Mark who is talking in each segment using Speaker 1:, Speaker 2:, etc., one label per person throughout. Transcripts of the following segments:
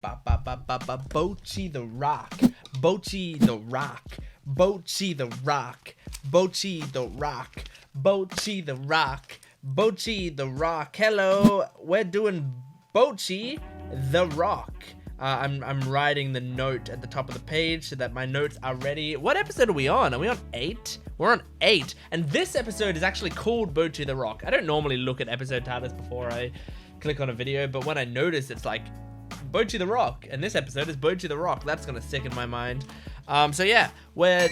Speaker 1: Bocchi the Rock, Bocchi the Rock, Bocchi the Rock, Bocchi the Rock, Bocchi the Rock, Bocchi the Rock. Hello, we're doing Bocchi the Rock. I'm writing the note at the top of the page so that my notes are ready. What episode are we on? Are we on 8? We're on 8, and this episode is actually called Bocchi the Rock. I don't normally look at episode titles before I click on a video, but when I notice it's like Bocchi the Rock, and this episode is Bocchi the Rock, that's gonna stick in my mind. So yeah, we're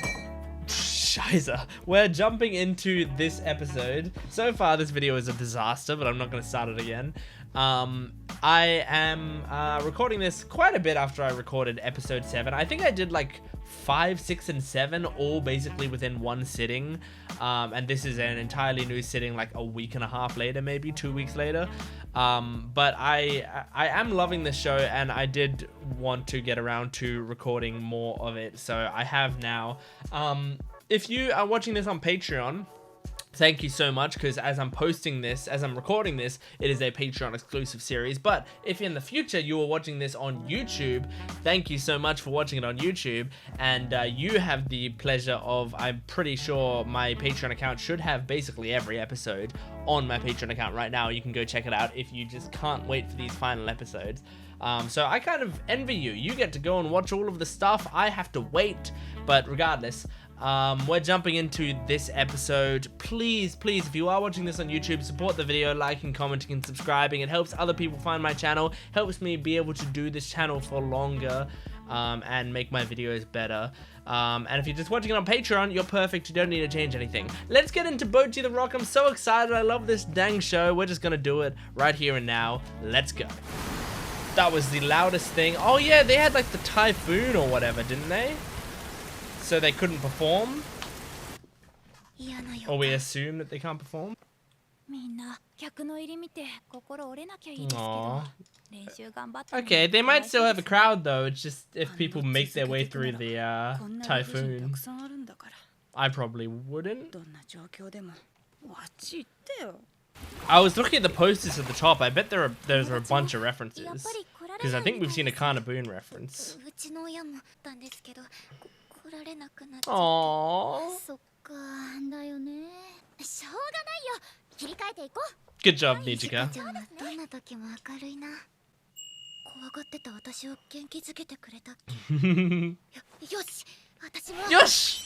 Speaker 1: jumping into this episode. So far this video is a disaster, but I'm not gonna start it again. I am recording this quite a bit after I recorded episode 7. I think I did like 5, 6, and 7 all basically within one sitting, and this is an entirely new sitting like a week and a half later, maybe 2 weeks later. But I am loving this show, and I did want to get around to recording more of it, so I have now. If you are watching this on Patreon, thank you so much, because as I'm posting this, as I'm recording this, it is a Patreon exclusive series. But if in the future you are watching this on YouTube, thank you so much for watching it on YouTube. And you have the pleasure of, I'm pretty sure my Patreon account should have basically every episode on my Patreon account right now. You can go check it out if you just can't wait for these final episodes. So I kind of envy you. You get to go and watch all of the stuff. I have to wait, but regardless, we're jumping into this episode. Please, if you are watching this on YouTube, support the video, liking, commenting, and subscribing. It helps other people find my channel, helps me be able to do this channel for longer, and make my videos better. And if you're just watching it on Patreon, you're perfect. You don't need to change anything. Let's get into Bocchi the Rock. I'm so excited. I love this dang show. We're just gonna do it right here and now. Let's go. That was the loudest thing. Oh yeah, they had like the typhoon or whatever, didn't they? So they couldn't perform? Or we assume that they can't perform? Aww. Okay, they might still have a crowd though. It's just if people make their way through the typhoon. I probably wouldn't. I was looking at the posters at the top. I bet there's a bunch of references. Because I think we've seen a Carnaboon reference. Aww. Good job, Nijika. Yosh!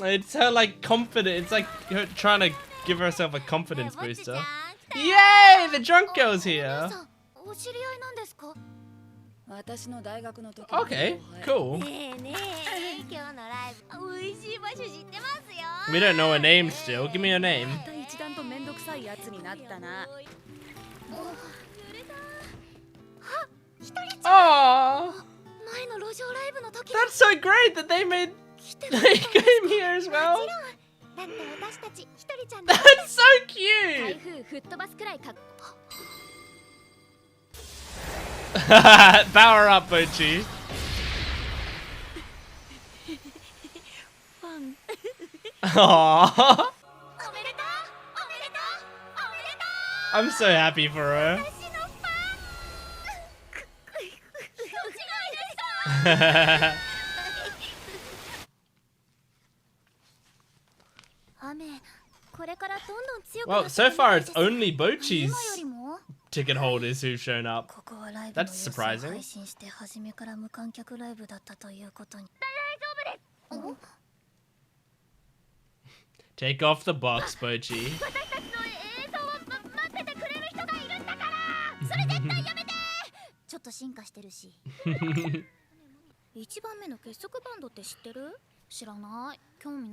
Speaker 1: It's her like confident. It's like her trying to give herself a confidence booster. Yay! The drunk girl's here. Okay, cool. We don't know her name still. Give me her name. Aww. That's so great that they came here as well. That's so cute. Power up, Bocchi. Aww. I'm so happy for her. Well, so far it's only Bocchi's ticket holders who've shown up. That's surprising. Take off the box, Bocchi.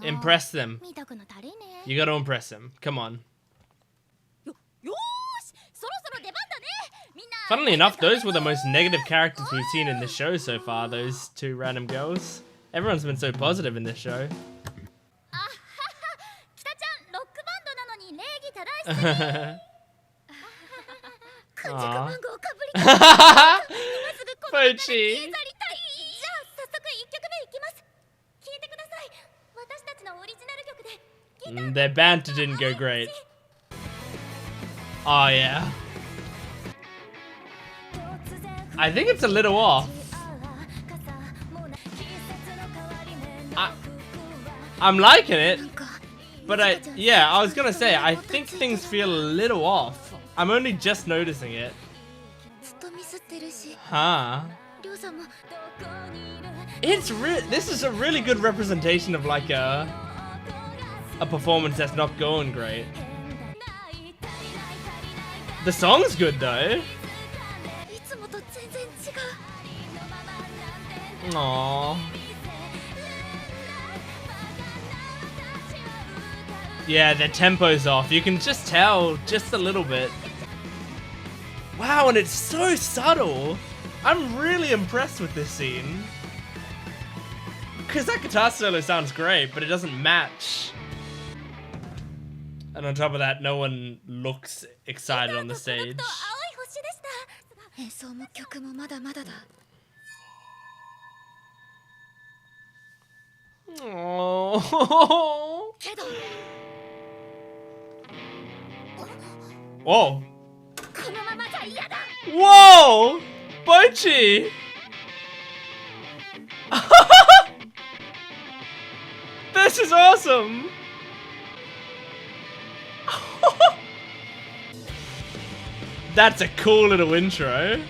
Speaker 1: Impress them. You gotta impress them. Come on. Funnily enough, those were the most negative characters we've seen in this show so far, those two random girls. Everyone's been so positive in this show. Bocchi. Their banter didn't go great. Oh yeah. I think it's a little off. I'm liking it, but I was gonna say, I think things feel a little off. I'm only just noticing it. Huh. This is a really good representation of like a performance that's not going great. The song's good though. Aww. Yeah, the tempo's off. You can just tell just a little bit. Wow, and it's so subtle. I'm really impressed with this scene. Because that guitar solo sounds great, but it doesn't match. And on top of that, no one looks excited on the stage. Oh. Whoa. Whoa! Bocchi! This is awesome! That's a cool little intro.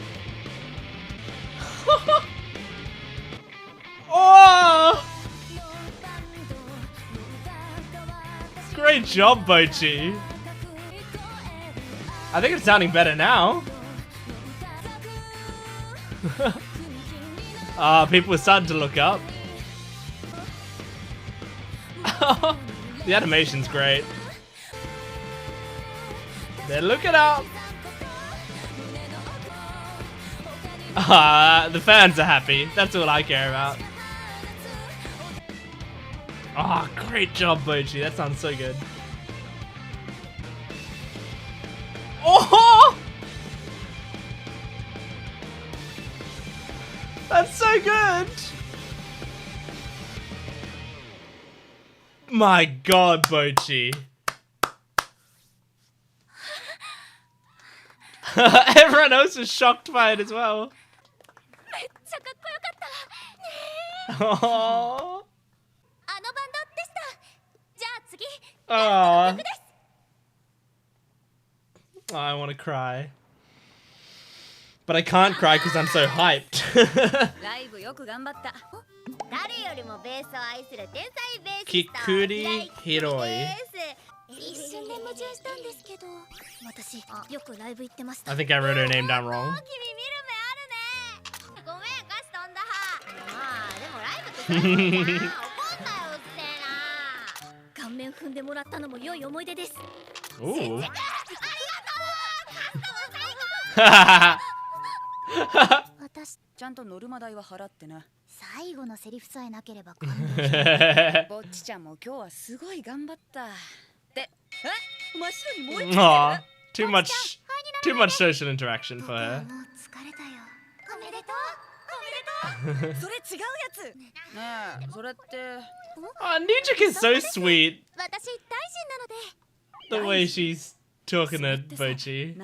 Speaker 1: Oh! Great job, Bocchi. I think it's sounding better now. People are starting to look up. The animation's great. They're looking up. The fans are happy. That's all I care about. Oh, great job, Bocchi. That sounds so good. Oh! That's so good! My god, Bocchi. Everyone else was shocked by it as well. Oh. Oh. I want to cry. But I can't cry because I'm so hyped. Kikuri Hiroi. I think I wrote her name down wrong. Ooh. Aw, too much social interaction for her. Oh, nijika is so sweet. The way she's talking to Bocchi.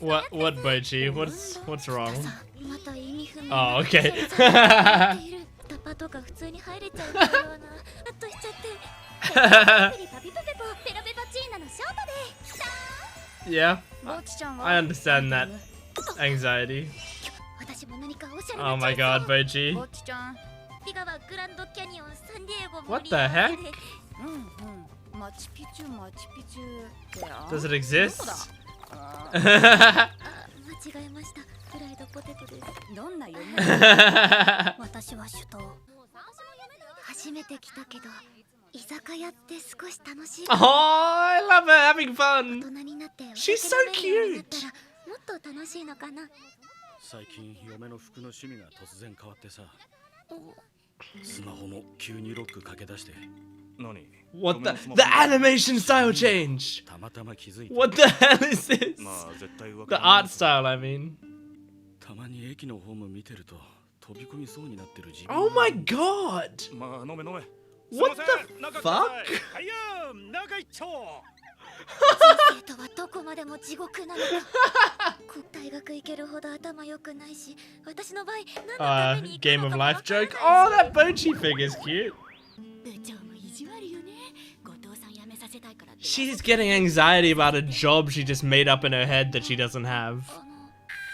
Speaker 1: What Bocchi? What's wrong? Oh, okay. Yeah, I understand that anxiety. Oh my god, Bocchi. What the heck? Does it exist? Oh, I love her having fun. She's so cute.
Speaker 2: 最近嫁の服の趣味が突然変わってさスマホも急にロックかけ出して何
Speaker 1: What the animation style change
Speaker 2: たまたま気づいた
Speaker 1: What the hell is this
Speaker 2: まあ絶対わ
Speaker 1: The
Speaker 2: からない
Speaker 1: art style I mean
Speaker 2: たまに駅のホーム見てると飛び込みそうになってる自分。
Speaker 1: Oh my god!
Speaker 2: まあ飲め飲め。
Speaker 1: What the fuck?
Speaker 2: はいよ、中一丁。
Speaker 3: 生徒はどこまでも地獄なのか。大学行けるほど頭良くないし、私の場合何のために行く
Speaker 1: Game
Speaker 3: の
Speaker 1: of
Speaker 3: かもわ
Speaker 1: life
Speaker 3: からない
Speaker 1: joke.
Speaker 3: し。
Speaker 1: Oh, that Bocchi figure's cute.
Speaker 3: 部長も意地悪よね。後藤さん辞めさせたいからって。
Speaker 1: She's getting anxiety about a job she just made up in her head that she doesn't have.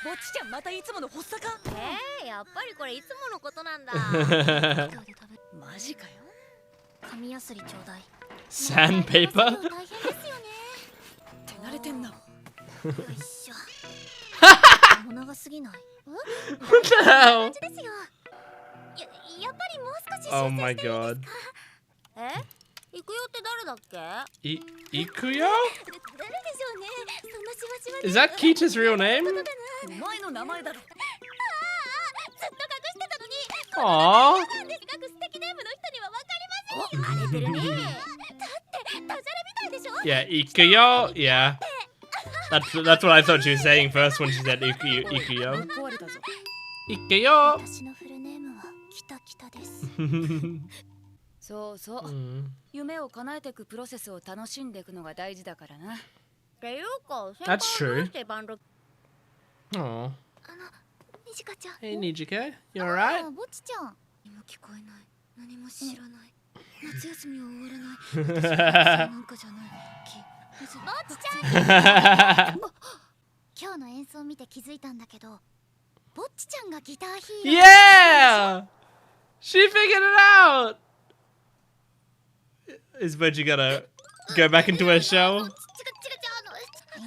Speaker 3: ぼっちちゃんまたいつもの発作か。やっぱりこれいつものことなんだ。マジかよ。紙やすりちょうだい。
Speaker 1: Sandpaper?
Speaker 3: 大変ですよね。手慣れてんな。よいしょ。もう長すぎない。
Speaker 1: What the hell?
Speaker 3: ですよ。やっぱりもう少し
Speaker 1: Oh my god.
Speaker 3: 行くよって誰だっけ？
Speaker 1: Ikuyo?
Speaker 3: 誰でしょうね。そんなしわしわ
Speaker 1: Is that Kita's real name?
Speaker 3: お前の名前だろ。ずっと隠してたのに。
Speaker 1: Aww.
Speaker 3: なんですが素敵ネームの人にはわかりません。荒れてるね。だってダジャレみたいでしょ。
Speaker 1: Yeah, Ikuyo. Yeah. That's what I thought she was saying first when she said Ikuyo.
Speaker 3: 壊れたぞ。
Speaker 1: Ikuyo.
Speaker 3: 私のフルネームはキタキタです。そうそう。 夢を叶えていくプロセスを楽しんでいくのが大事だからな。っていうか、
Speaker 1: That's true.
Speaker 3: どうしてバンド。
Speaker 1: Aww.
Speaker 3: ニジカちゃん。
Speaker 1: Hey, Nijika. You alright?
Speaker 3: ぼっちちゃん。何も聞こえない。何も知らない。夏休みは終わらない。私なんかじゃない。ぼっちちゃん。今日の演奏を見て気づいたんだけど、ぼっちちゃんがギターヒーロー。
Speaker 1: Yeah! She figured it out! Is Bocchi gonna go back into her shell?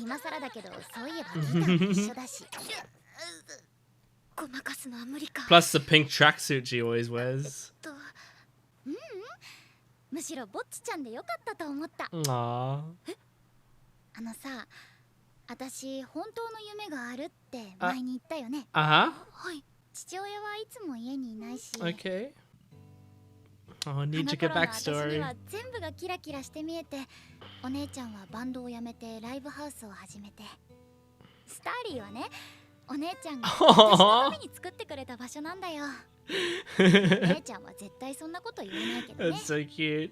Speaker 3: 今更だけど、そういえばギターも一緒だし。ごまかすのは無理か。
Speaker 1: Plus the pink tracksuit she always wears.
Speaker 3: むしろぼっちちゃんでよかったと思った。
Speaker 1: Aww.
Speaker 3: さ、私本当の夢があるって前に言ったよね。
Speaker 1: Uh-huh.
Speaker 3: はい。父親はいつも家にいないし。
Speaker 1: Okay. Oh,
Speaker 3: あの
Speaker 1: Nijika
Speaker 3: 頃の私に
Speaker 1: backstory.
Speaker 3: は全部がキラキラして見えて、お姉ちゃんはバンドを辞めてライブハウスを始めて、スターリーはね、お姉ちゃんが私のために作ってくれた場所なんだよ。姉ちゃんは絶対そんなこと言えないけどね。
Speaker 1: That's so cute.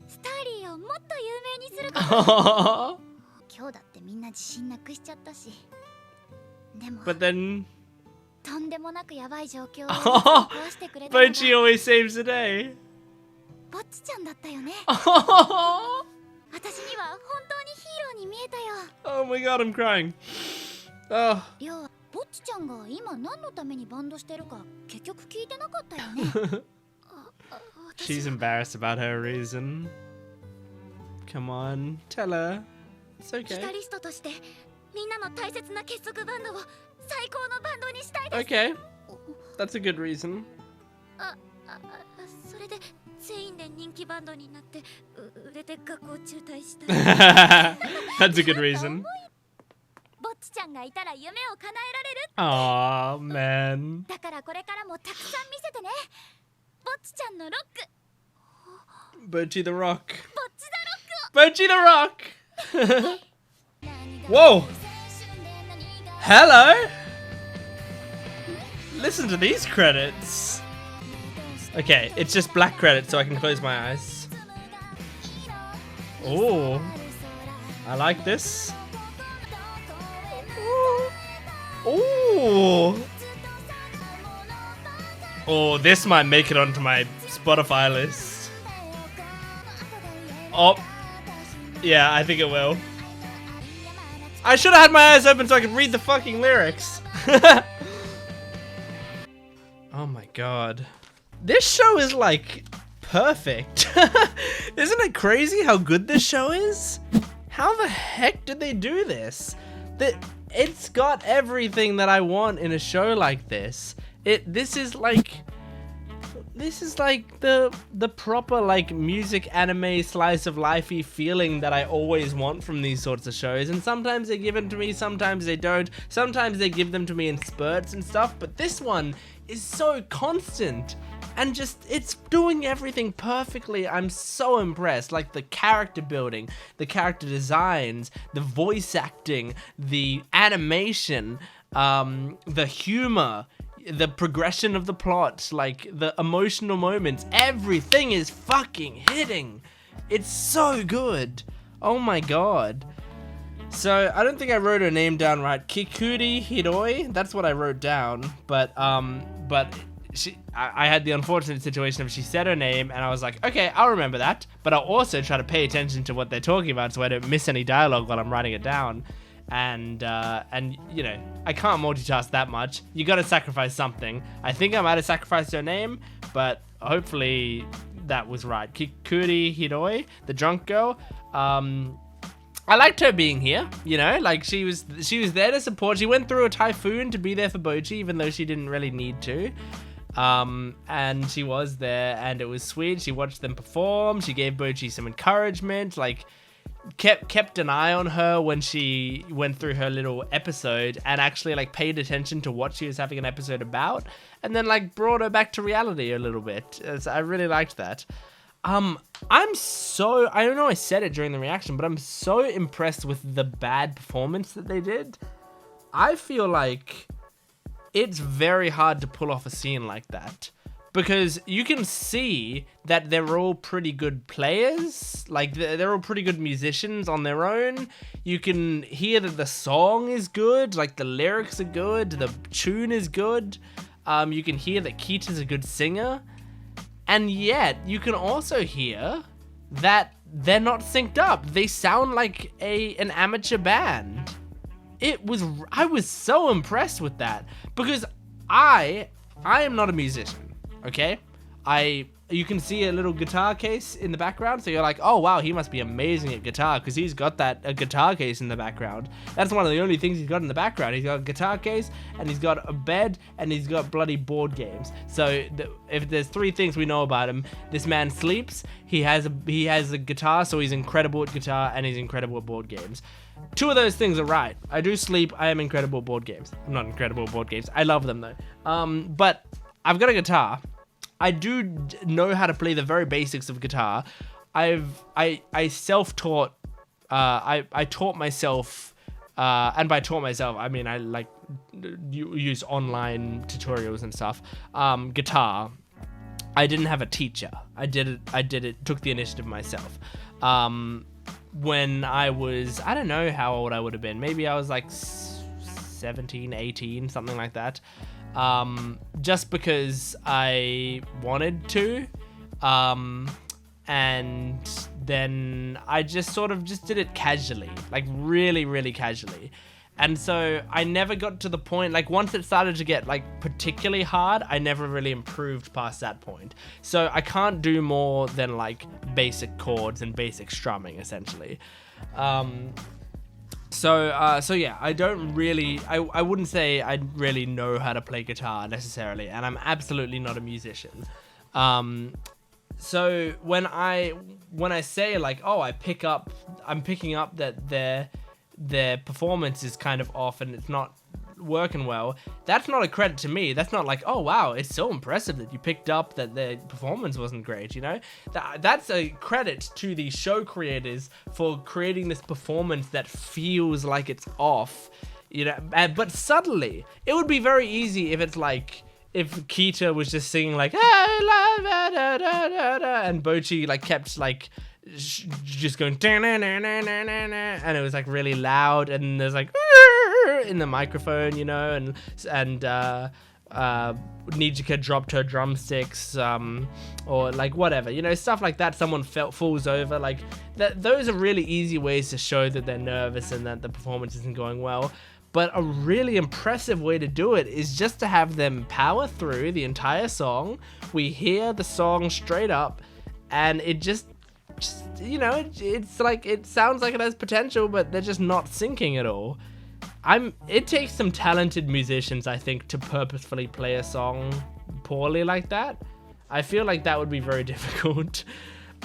Speaker 3: スターリーをもっと有名にすること。今日だってみんな自信なくしちゃったし。でも
Speaker 1: But then
Speaker 3: とんでもなくやばい状況を壊してくれたのが
Speaker 1: Bocchi always saves the day.
Speaker 3: ぼっちちゃんだったよね。
Speaker 1: Oh
Speaker 3: 私には本当にヒーローに見えたよ。
Speaker 1: my god, I'm crying. Oh.
Speaker 3: りょう、ぼっちちゃんが今何のためにバンドしてるか結局聞いてなかったよね。
Speaker 1: She's embarrassed about her reason. Come on, tell her. It's
Speaker 3: ギ
Speaker 1: okay.
Speaker 3: タリストとしてみんなの大切な結束バンドを最高のバンドにしたいです。
Speaker 1: Okay. That's a good reason.
Speaker 3: それで全員で人気バンドになって売れて学校中退した。
Speaker 1: That's a good reason.
Speaker 3: ぼっちちゃんがいたら夢を叶え
Speaker 1: Aw, man.
Speaker 3: られる。だからこれからもたくさん見せてね。ぼっちちゃんのロック。
Speaker 1: Bocchi the Rock.
Speaker 3: ぼっちザロック
Speaker 1: Bocchi the Rock! Whoa! Hello? Listen to these credits. Okay, it's just black credits so I can close my eyes. Oh, I like this. Oh, oh, this might make it onto my Spotify list. Oh, yeah, I think it will. I should have had my eyes open so I could read the fucking lyrics. Oh my god. This show is like perfect. Isn't it crazy how good this show is? How the heck did they do this? It's got everything that I want in a show like this. This is like the proper like music anime slice of lifey feeling that I always want from these sorts of shows, and sometimes they give them to me, sometimes they don't, sometimes they give them to me in spurts and stuff, but this one is so constant and just it's doing everything perfectly. I'm so impressed. Like the character building, the character designs, the voice acting, the animation, the humor, the progression of the plot, like the emotional moments, everything is fucking hitting. It's so good. Oh my god. So I don't think I wrote her name down right. Kikuri Hiroi, that's what I wrote down. But I had the unfortunate situation of she said her name and I was like, okay, I'll remember that. But I'll also try to pay attention to what they're talking about so I don't miss any dialogue while I'm writing it down. And you know, I can't multitask that much. You gotta sacrifice something. I think I might have sacrificed her name, but hopefully that was right. Kikuri Hiroi, the drunk girl. I liked her being here, you know, like she was there to support. She went through a typhoon to be there for Bocchi, even though she didn't really need to. And she was there and it was sweet. She watched them perform. She gave Bocchi some encouragement, like kept an eye on her when she went through her little episode and actually like paid attention to what she was having an episode about and then like brought her back to reality a little bit. So I really liked that. I don't know I said it during the reaction, but I'm so impressed with the bad performance that they did. I feel like it's very hard to pull off a scene like that. Because you can see that they're all pretty good players. Like, they're all pretty good musicians on their own. You can hear that the song is good. Like, the lyrics are good. The tune is good. You can hear that Kita's a good singer. And yet, you can also hear that they're not synced up. They sound like an amateur band. I was so impressed with that. Because I am not a musician. Okay, you can see a little guitar case in the background, so you're like, oh wow, he must be amazing at guitar because he's got a guitar case in the background. That's one of the only things he's got in the background. He's got a guitar case, and he's got a bed, and he's got bloody board games. So if there's three things we know about him, this man sleeps, he has a guitar, so he's incredible at guitar, and he's incredible at board games. Two of those things are right. I do sleep, I am incredible at board games. I'm not incredible at board games. I love them though. But I've got a guitar. I do know how to play the very basics of guitar. I self-taught. I taught myself, and by taught myself, I mean I like use online tutorials and stuff. Guitar. I didn't have a teacher. I did it. Took the initiative myself. When I was, I don't know how old I would have been. Maybe I was like 17, 18, something like that. Just because I wanted to, and then I just did it casually, like really, really casually. And so I never got to the point, like once it started to get like particularly hard, I never really improved past that point. So I can't do more than like basic chords and basic strumming essentially. So yeah, I wouldn't say I really know how to play guitar necessarily, and I'm absolutely not a musician. So when I say like, oh, I'm picking up that their performance is kind of off and it's not working well, that's not a credit to me. That's not like, oh wow, it's so impressive that you picked up that their performance wasn't great, you know? That's a credit to the show creators for creating this performance that feels like it's off, you know, but subtly. It would be very easy if it's like, if Kita was just singing like, and Bocchi like kept like just going and it was like really loud and there's like in the microphone, you know, and Nijika dropped her drumsticks, or like whatever, you know, stuff like that. Someone falls over, like that. Those are really easy ways to show that they're nervous and that the performance isn't going well. But a really impressive way to do it is just to have them power through the entire song. We hear the song straight up, and it just you know, it's like, it sounds like it has potential, but they're just not syncing at all. It takes some talented musicians, I think, to purposefully play a song poorly like that. I feel like that would be very difficult.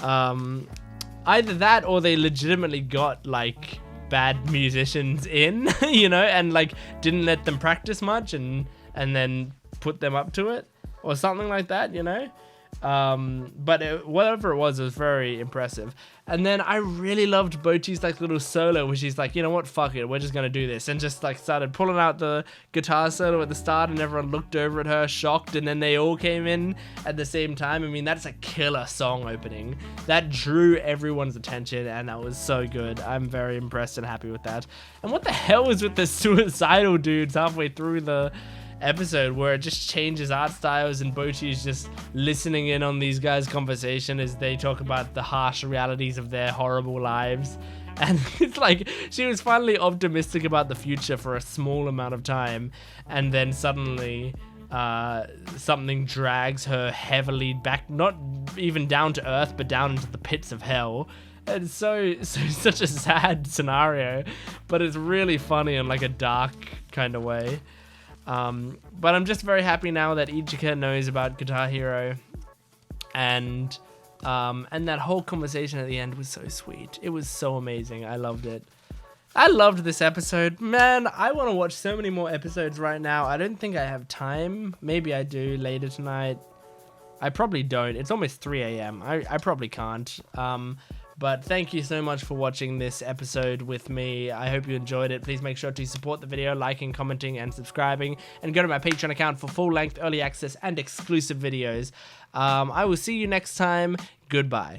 Speaker 1: Either that or they legitimately got like bad musicians in, you know, and like didn't let them practice much and then put them up to it or something like that, you know. But whatever it was very impressive. And then I really loved Bocchi's like little solo where she's like, you know what, fuck it, we're just gonna do this, and just like started pulling out the guitar solo at the start, and everyone looked over at her shocked, and then they all came in at the same time. I mean, that's a killer song opening. That drew everyone's attention, and that was so good. I'm very impressed and happy with that. And what the hell was with the suicidal dudes halfway through the episode where it just changes art styles and Bocchi is just listening in on these guys' conversation as they talk about the harsh realities of their horrible lives? And it's like she was finally optimistic about the future for a small amount of time, and then suddenly something drags her heavily back, not even down to earth, but down into the pits of hell. It's such a sad scenario, but it's really funny in like a dark kind of way. But I'm just very happy now that Nijika knows about Guitar Hero, and that whole conversation at the end was so sweet. It was so amazing. I loved it. I loved this episode. Man, I want to watch so many more episodes right now. I don't think I have time. Maybe I do later tonight. I probably don't. It's almost 3 a.m. I probably can't. But thank you so much for watching this episode with me. I hope you enjoyed it. Please make sure to support the video, liking, commenting, and subscribing. And go to my Patreon account for full-length, early access, and exclusive videos. I will see you next time. Goodbye.